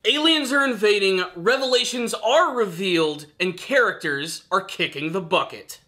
Aliens are invading, revelations are revealed, and characters are kicking the bucket.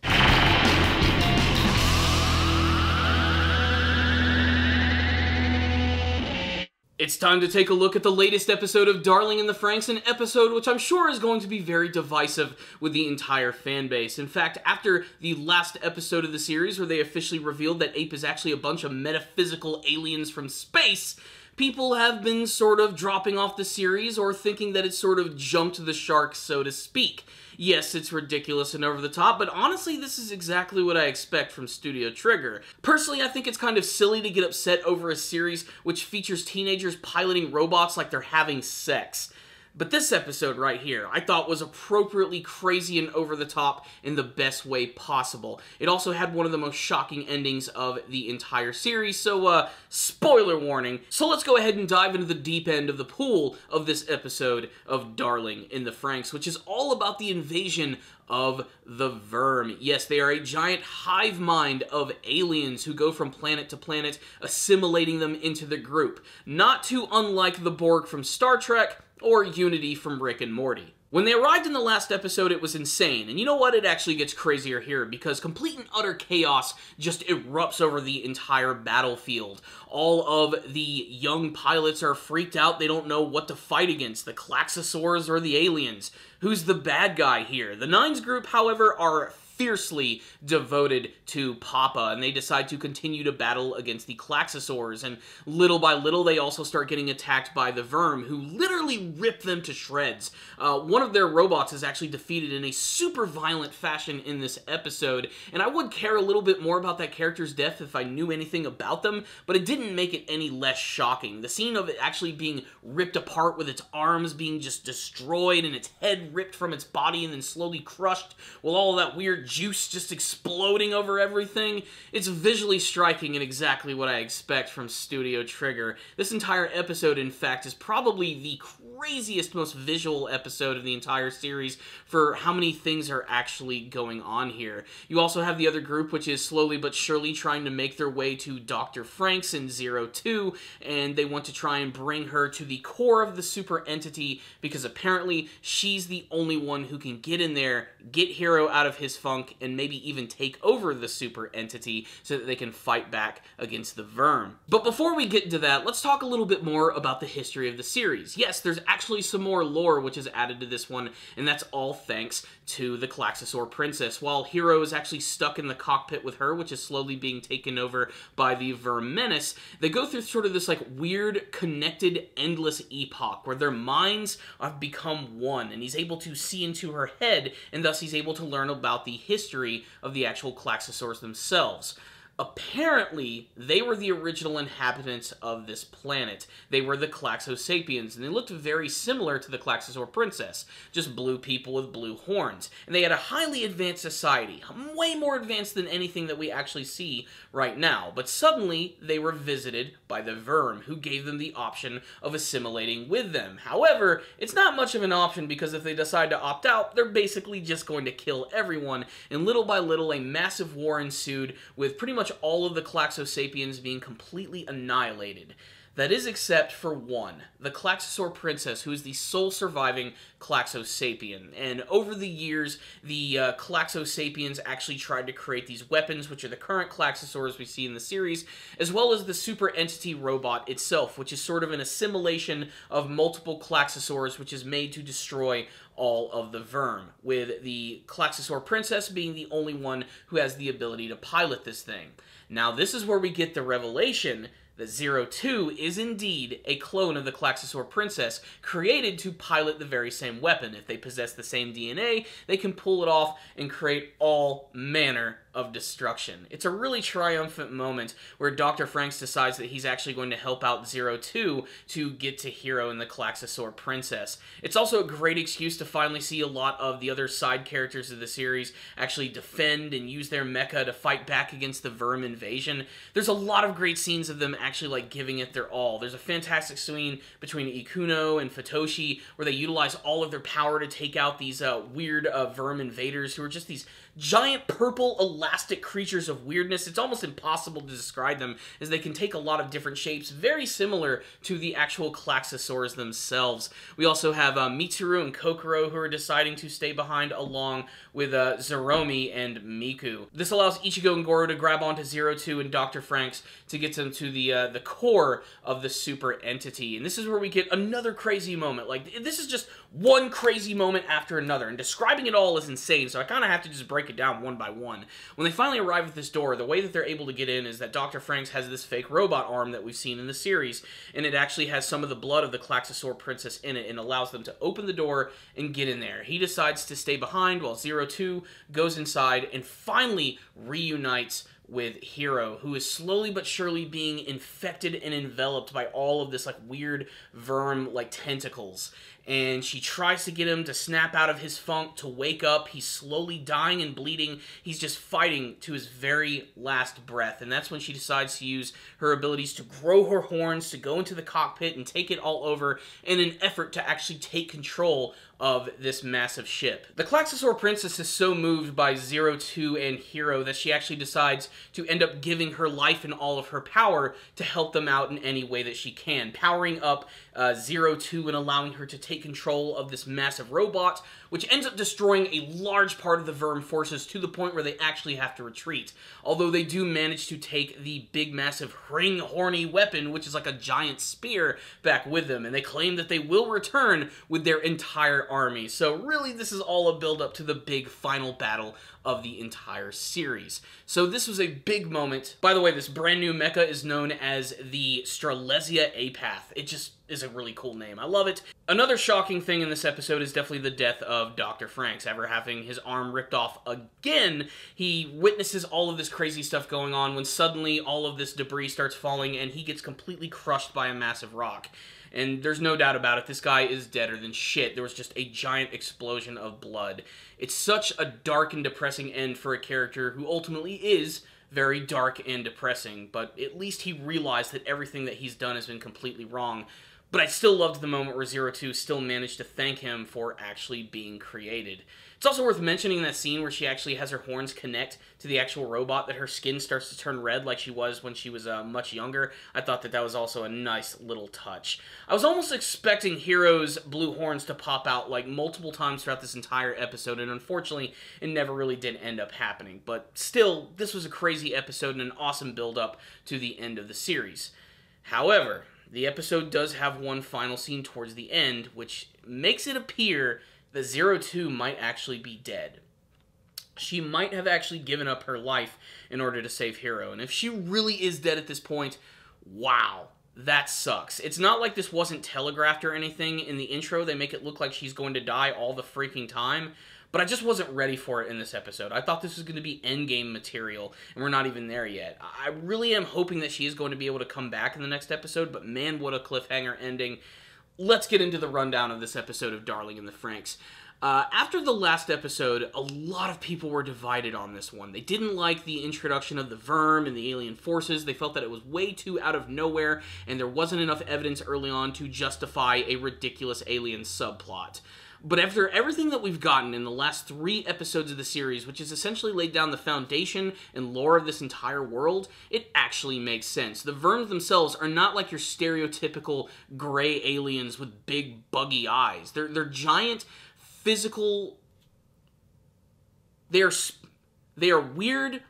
It's time to take a look at the latest episode of Darling in the Franxx, an episode which I'm sure is going to be very divisive with the entire fanbase. In fact, after the last episode of the series where they officially revealed that Ape is actually a bunch of metaphysical aliens from space, people have been sort of dropping off the series or thinking that it sort of jumped the shark, so to speak. Yes, it's ridiculous and over the top, but honestly, this is exactly what I expect from Studio Trigger. Personally, I think it's kind of silly to get upset over a series which features teenagers piloting robots like they're having sex. But this episode right here, I thought was appropriately crazy and over the top in the best way possible. It also had one of the most shocking endings of the entire series, so spoiler warning. So let's go ahead and dive into the deep end of the pool of this episode of Darling in the Franxx, which is all about the invasion of the Virm. Yes, they are a giant hive mind of aliens who go from planet to planet, assimilating them into the group. Not too unlike the Borg from Star Trek, or Unity from Rick and Morty. When they arrived in the last episode, it was insane, and you know what? It actually gets crazier here, because complete and utter chaos just erupts over the entire battlefield. All of the young pilots are freaked out, they don't know what to fight against, the Klaxosaurs or the aliens. Who's the bad guy here? The Nines group, however, are fiercely devoted to Papa, and they decide to continue to battle against the Klaxosaurs, and little by little they also start getting attacked by the Virm, who literally rip them to shreds. One of their robots is actually defeated in a super violent fashion in this episode, and I would care a little bit more about that character's death if I knew anything about them, but it didn't make it any less shocking. The scene of it actually being ripped apart with its arms being just destroyed and its head ripped from its body and then slowly crushed, while all that weird juice just exploding over everything. It's visually striking and exactly what I expect from Studio Trigger. This entire episode, in fact, is probably the craziest, most visual episode of the entire series for how many things are actually going on here. You also have the other group, which is slowly but surely trying to make their way to Dr. Franxx in 02, and they want to try and bring her to the core of the super entity, because apparently she's the only one who can get in there, get Hero out of his funk, and maybe even take over the super entity so that they can fight back against the Virm. But before we get into that, let's talk a little bit more about the history of the series. Yes, there's actually some more lore which is added to this one, and that's all thanks to the Klaxosaur princess. While Hero is actually stuck in the cockpit with her, which is slowly being taken over by the Virm menace, they go through sort of this like weird, connected, endless epoch where their minds have become one, and he's able to see into her head, and thus he's able to learn about the history of the actual Klaxosaurs themselves. Apparently, they were the original inhabitants of this planet. They were the Klaxosapiens, and they looked very similar to the Klaxosaur princess, just blue people with blue horns. And they had a highly advanced society, way more advanced than anything that we actually see right now. But suddenly, they were visited by the Virm, who gave them the option of assimilating with them. However, it's not much of an option, because if they decide to opt out, they're basically just going to kill everyone, and little by little, a massive war ensued, with pretty much all of the Klaxosapiens being completely annihilated. That is except for one, the Klaxosaur princess, who is the sole surviving Klaxosapien. And over the years, the Klaxosapiens actually tried to create these weapons, which are the current Klaxosaurs we see in the series, as well as the super entity robot itself, which is sort of an assimilation of multiple Klaxosaurs, which is made to destroy all of the Virm, with the Klaxosaur princess being the only one who has the ability to pilot this thing. Now, this is where we get the revelation that 02 is indeed a clone of the Klaxosaur princess, created to pilot the very same weapon. If they possess the same DNA, they can pull it off and create all manner of destruction. It's a really triumphant moment where Dr. Franxx decides that he's actually going to help out 02 to get to Hero and the Klaxosaur princess. It's also a great excuse to finally see a lot of the other side characters of the series actually defend and use their mecha to fight back against the Virm invasion. There's a lot of great scenes of them actually like giving it their all. There's a fantastic scene between Ikuno and Futoshi where they utilize all of their power to take out these weird Virm invaders who are just these giant purple elastic creatures of weirdness. It's almost impossible to describe them, as they can take a lot of different shapes, very similar to the actual Klaxosaurs themselves. We also have Mitsuru and Kokoro, who are deciding to stay behind along with Zeromi and Miku. This allows Ichigo and Goro to grab onto Zero Two and Dr. Franxx to get them to the core of the super entity. And this is where we get another crazy moment. Like, this is just one crazy moment after another, and describing it all is insane, so I kind of have to just break it down one by one. When they finally arrive at this door, the way that they're able to get in is that Dr. Franxx has this fake robot arm that we've seen in the series, and it actually has some of the blood of the Klaxosaur princess in it, and allows them to open the door and get in there. He decides to stay behind while Zero Two goes inside and finally reunites with Hiro, who is slowly but surely being infected and enveloped by all of this, like, weird Virm, like, tentacles. And she tries to get him to snap out of his funk, to wake up. He's slowly dying and bleeding. He's just fighting to his very last breath. And that's when she decides to use her abilities to grow her horns, to go into the cockpit and take it all over in an effort to actually take control of this massive ship. The Klaxosaur princess is so moved by Zero Two and Hiro that she actually decides to end up giving her life and all of her power to help them out in any way that she can, powering up Zero Two and allowing her to take control of this massive robot, which ends up destroying a large part of the Virm forces to the point where they actually have to retreat. Although they do manage to take the big massive ring-horny weapon, which is like a giant spear, back with them, and they claim that they will return with their entire army. So really, this is all a build-up to the big final battle of the entire series. So this was a big moment. By the way, this brand new mecha is known as the Strelizia Apath. It just is a really cool name. I love it. Another shocking thing in this episode is definitely the death of Dr. Franxx. Ever having his arm ripped off again, he witnesses all of this crazy stuff going on when suddenly all of this debris starts falling and he gets completely crushed by a massive rock. And there's no doubt about it, this guy is deader than shit. There was just a giant explosion of blood. It's such a dark and depressing end for a character who ultimately is very dark and depressing, but at least he realized that everything that he's done has been completely wrong. But I still loved the moment where Zero Two still managed to thank him for actually being created. It's also worth mentioning that scene where she actually has her horns connect to the actual robot, that her skin starts to turn red like she was when she was much younger. I thought that that was also a nice little touch. I was almost expecting Hiro's blue horns to pop out like multiple times throughout this entire episode, and unfortunately it never really did end up happening. But still, this was a crazy episode and an awesome build-up to the end of the series. However, the episode does have one final scene towards the end, which makes it appear that Zero Two might actually be dead. She might have actually given up her life in order to save Hiro, and if she really is dead at this point, wow, that sucks. It's not like this wasn't telegraphed or anything. In the intro, they make it look like she's going to die all the freaking time, but I just wasn't ready for it in this episode. I thought this was going to be endgame material, and we're not even there yet. I really am hoping that she is going to be able to come back in the next episode, but man, what a cliffhanger ending. Let's get into the rundown of this episode of Darling in the Franxx. After the last episode, a lot of people were divided on this one. They didn't like the introduction of the Virm and the alien forces. They felt that it was way too out of nowhere, and there wasn't enough evidence early on to justify a ridiculous alien subplot. But after everything that we've gotten in the last 3 episodes of the series, which has essentially laid down the foundation and lore of this entire world, it actually makes sense. The Virms themselves are not like your stereotypical gray aliens with big buggy eyes. They're giant, physical. They are weird.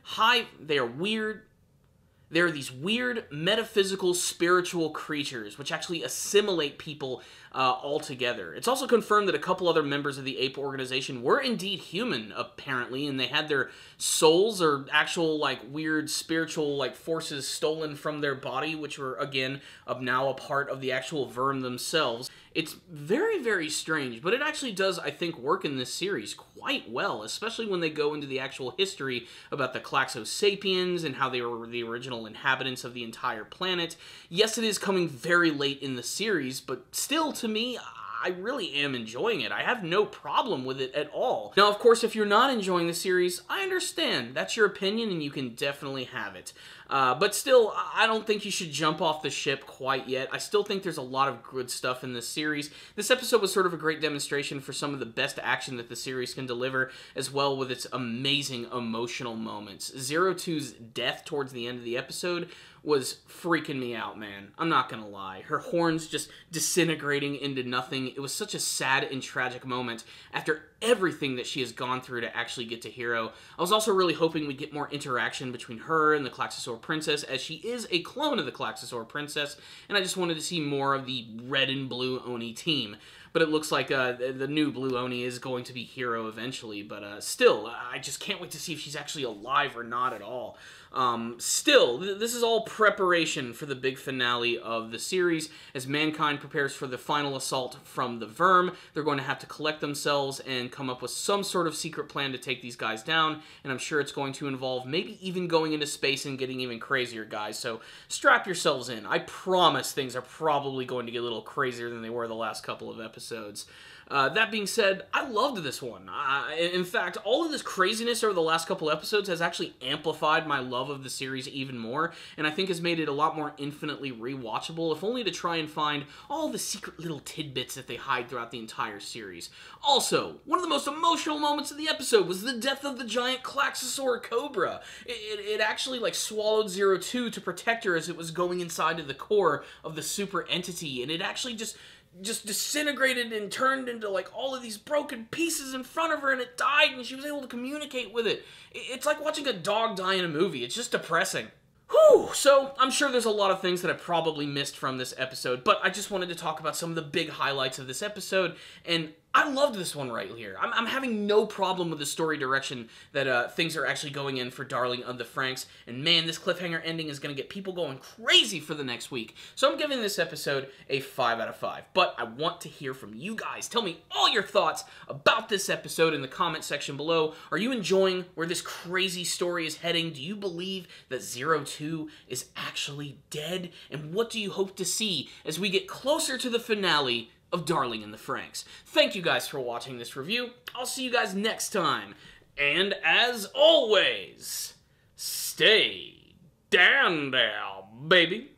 They are these weird, metaphysical, spiritual creatures which actually assimilate people altogether. It's also confirmed that a couple other members of the ape organization were indeed human, apparently, and they had their souls or actual, like, weird spiritual, like, forces stolen from their body, which were, again, now a part of the actual Virm themselves. It's very, very strange, but it actually does, I think, work in this series quite well, especially when they go into the actual history about the Klaxosapiens and how they were the original inhabitants of the entire planet. Yes, it is coming very late in the series, but still, to me, I really am enjoying it. I have no problem with it at all. Now, of course, if you're not enjoying the series, I understand. That's your opinion, and you can definitely have it. But still, I don't think you should jump off the ship quite yet. I still think there's a lot of good stuff in this series. This episode was sort of a great demonstration for some of the best action that the series can deliver, as well with its amazing emotional moments. 02's death towards the end of the episode was freaking me out, man. I'm not gonna lie. Her horns just disintegrating into nothing. It was such a sad and tragic moment after everything that she has gone through to actually get to Hero. I was also really hoping we'd get more interaction between her and the Klaxosaur Princess, as she is a clone of the Klaxosaur Princess, and I just wanted to see more of the red and blue Oni team. But it looks like the new Blue Oni is going to be Hero eventually, but still, I just can't wait to see if she's actually alive or not at all. Still, this is all preparation for the big finale of the series. As mankind prepares for the final assault from the Virm, they're going to have to collect themselves and come up with some sort of secret plan to take these guys down, and I'm sure it's going to involve maybe even going into space and getting even crazier, guys, so strap yourselves in. I promise things are probably going to get a little crazier than they were the last couple of episodes. That being said, I loved this one. In fact, all of this craziness over the last couple episodes has actually amplified my love of the series even more, and I think has made it a lot more infinitely rewatchable, if only to try and find all the secret little tidbits that they hide throughout the entire series. Also, one of the most emotional moments of the episode was the death of the giant Klaxosaur Cobra. It actually, like, swallowed 02 to protect her as it was going inside of the core of the super entity, and it actually just disintegrated and turned into, like, all of these broken pieces in front of her, and it died, and she was able to communicate with it. It's like watching a dog die in a movie. It's just depressing. Whew! So, I'm sure there's a lot of things that I probably missed from this episode, but I just wanted to talk about some of the big highlights of this episode, and I loved this one right here. I'm having no problem with the story direction that things are actually going in for Darling of the Franxx, and man, this cliffhanger ending is going to get people going crazy for the next week. So I'm giving this episode a 5 out of 5, but I want to hear from you guys. Tell me all your thoughts about this episode in the comment section below. Are you enjoying where this crazy story is heading? Do you believe that 02 is actually dead? And what do you hope to see as we get closer to the finale of Darling in the Franxx? Thank you guys for watching this review. I'll see you guys next time. And as always, stay down there, baby.